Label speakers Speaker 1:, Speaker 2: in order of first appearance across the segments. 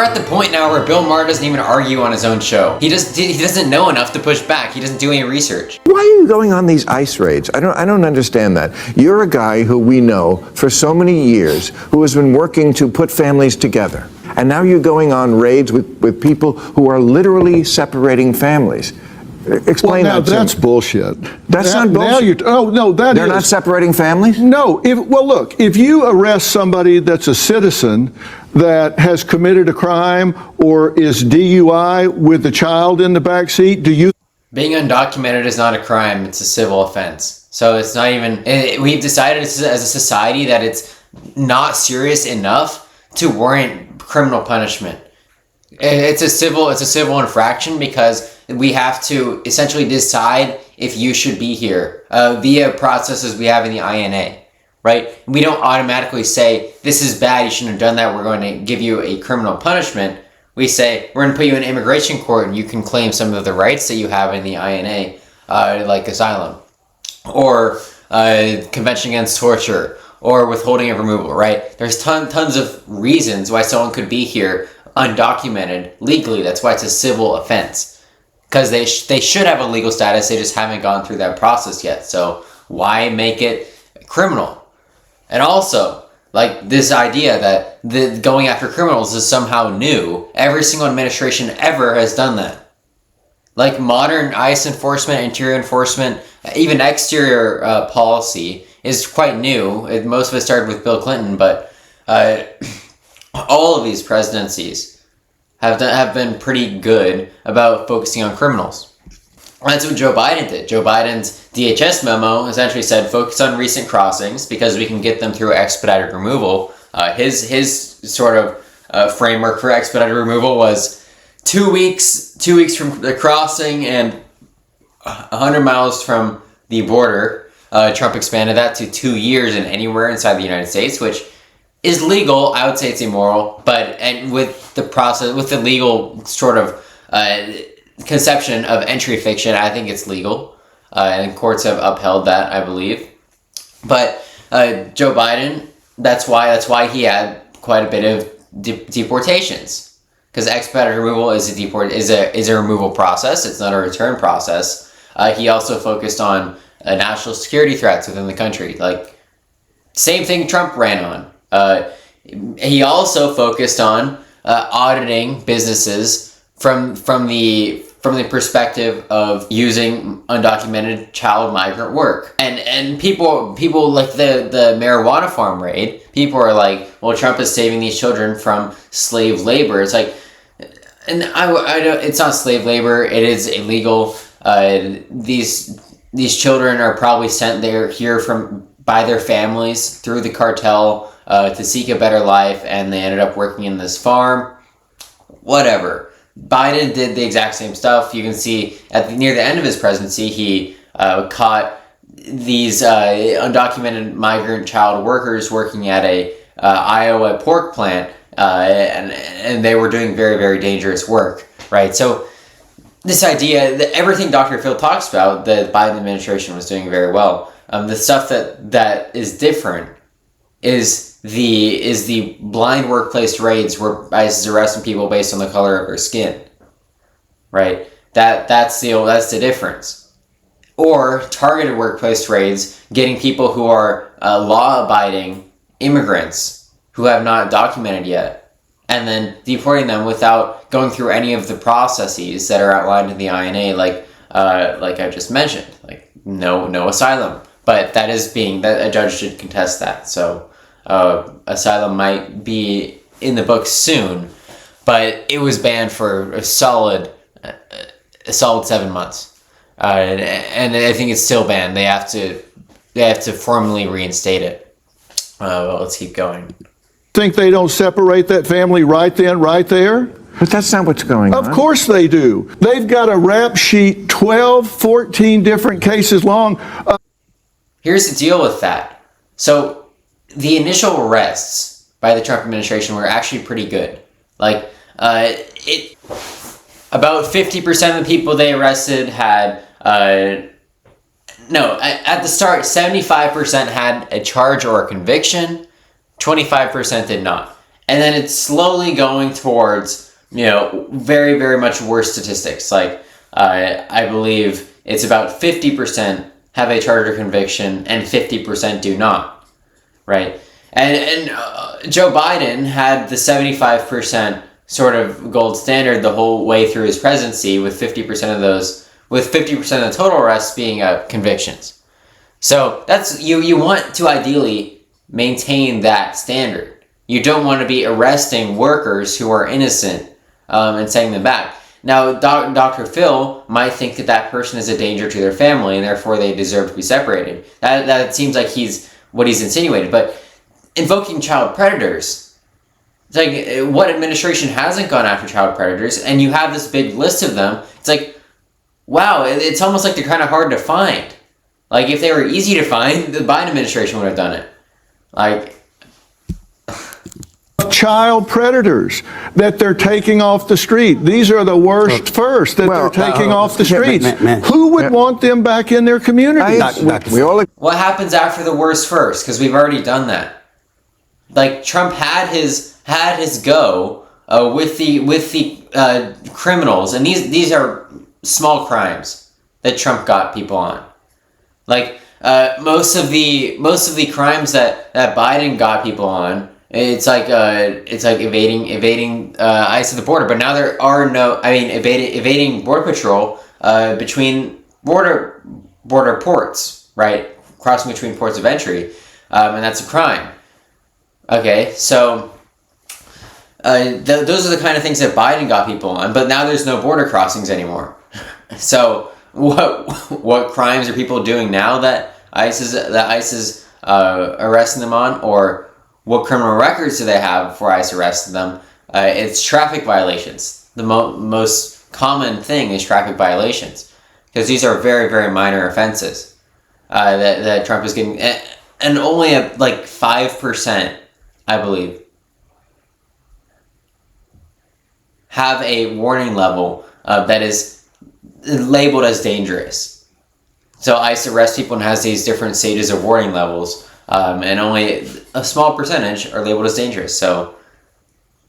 Speaker 1: We're at the point now where Bill Maher doesn't even argue on his own show. He doesn't know enough to push back. He doesn't do any research.
Speaker 2: Why are you going on these ICE raids? I don't understand that. You're a guy who we know for so many years who has been working to put families together. And now you're going on raids with people who are literally separating families. Explain
Speaker 3: well, now
Speaker 2: that to
Speaker 3: that's
Speaker 2: me.
Speaker 3: bullshit.
Speaker 2: That's not bullshit.
Speaker 3: Now
Speaker 2: They're not separating families?
Speaker 3: No. Look, if you arrest somebody that's a citizen that has committed a crime or is DUI with a child in the back seat, do you?
Speaker 1: Being undocumented is not a crime. It's a civil offense. So it's not even. We've decided as a society that it's not serious enough to warrant criminal punishment. It's a civil infraction because we have to essentially decide if you should be here via processes we have in the INA, right? We don't automatically say, this is bad, you shouldn't have done that, we're going to give you a criminal punishment. We say, we're going to put you in immigration court and you can claim some of the rights that you have in the INA, like asylum, or Convention Against Torture, or withholding of removal, right? There's tons of reasons why someone could be here undocumented legally. That's why it's a civil offense, because they should have a legal status. They just haven't gone through that process yet. So why make it criminal? And also, like, this idea that going after criminals is somehow new. Every single administration ever has done that. Like modern ICE enforcement, interior enforcement, even exterior policy is quite new. Most of it started with Bill Clinton, but all of these presidencies have been pretty good about focusing on criminals. And that's what Joe Biden did. Joe Biden's DHS memo essentially said focus on recent crossings because we can get them through expedited removal. His sort of framework for expedited removal was 2 weeks from the crossing and 100 miles from the border. Trump expanded that to 2 years and anywhere inside the United States, which is legal. I would say it's immoral, and with the process, with the legal sort of conception of entry fiction, I think it's legal, and courts have upheld that, I believe. But Joe Biden, that's why he had quite a bit of deportations, because expedited removal is a removal process. It's not a return process. He also focused on national security threats within the country, like same thing Trump ran on. He also focused on auditing businesses from the perspective of using undocumented child migrant work. And people like the marijuana farm raid, people are like, well, Trump is saving these children from slave labor. It's like, and I don't, it's not slave labor, it is illegal. These children are probably sent here by their families through the cartel to seek a better life, and they ended up working in this farm. Whatever. Biden did the exact same stuff. You can see near the end of his presidency, he caught these undocumented migrant child workers working at a Iowa pork plant, and they were doing very, very dangerous work, right? So this idea that everything Dr. Phil talks about, the Biden administration was doing very well. The stuff that is different is the blind workplace raids where ICE is arresting people based on the color of their skin, right? That's the difference. Or targeted workplace raids, getting people who are law-abiding immigrants who have not documented yet, and then deporting them without going through any of the processes that are outlined in the INA, like I just mentioned, like no asylum. But that a judge should contest that. So asylum might be in the books soon, but it was banned for a solid 7 months, and I think it's still banned. They have to formally reinstate it. Well, let's keep going.
Speaker 3: Think they don't separate that family right then, right there?
Speaker 2: But that's not what's going on.
Speaker 3: Of course they do. They've got a rap sheet, 12, 14 different cases long.
Speaker 1: Here's the deal with that. So the initial arrests by the Trump administration were actually pretty good. Like, about 50% of the people they arrested had, at the start, 75% had a charge or a conviction, 25% did not. and then it's slowly going towards, very, very much worse statistics. Like, I believe it's about 50% have a charge or conviction and 50% do not, right? And Joe Biden had the 75% sort of gold standard the whole way through his presidency, with 50% of the total arrests being convictions. So that's you want to ideally maintain that standard. You don't want to be arresting workers who are innocent and sending them back. Now, Dr. Phil might think that person is a danger to their family and therefore they deserve to be separated. That seems like what he's insinuated. But invoking child predators, it's like, what administration hasn't gone after child predators? And you have this big list of them. It's like, wow, it's almost like they're kind of hard to find. Like, if they were easy to find, the Biden administration would have done it. Like,
Speaker 3: child predators that they're taking off the street. These are the worst first that they're taking off the streets. Who would want them back in their community?
Speaker 1: What happens after the worst first? Because we've already done that. Like, Trump had his go with the criminals, and these are small crimes that Trump got people on. Like, most of the crimes that Biden got people on, it's like evading ICE at the border. But now there are evading border patrol between border ports, right? Crossing between ports of entry, and that's a crime. Okay, so those are the kind of things that Biden got people on. But now there's no border crossings anymore. So what crimes are people doing now that ICE is arresting them on, or what criminal records do they have before ICE arrested them? It's traffic violations. The most common thing is traffic violations, because these are very, very minor offenses that Trump is getting, and only 5%, I believe, have a warning level that is labeled as dangerous. So ICE arrests people and has these different stages of warning levels, and only a small percentage are labeled as dangerous. So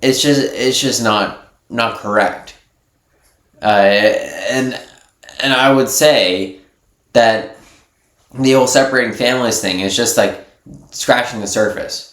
Speaker 1: it's just not correct. And I would say that the whole separating families thing is just like scratching the surface.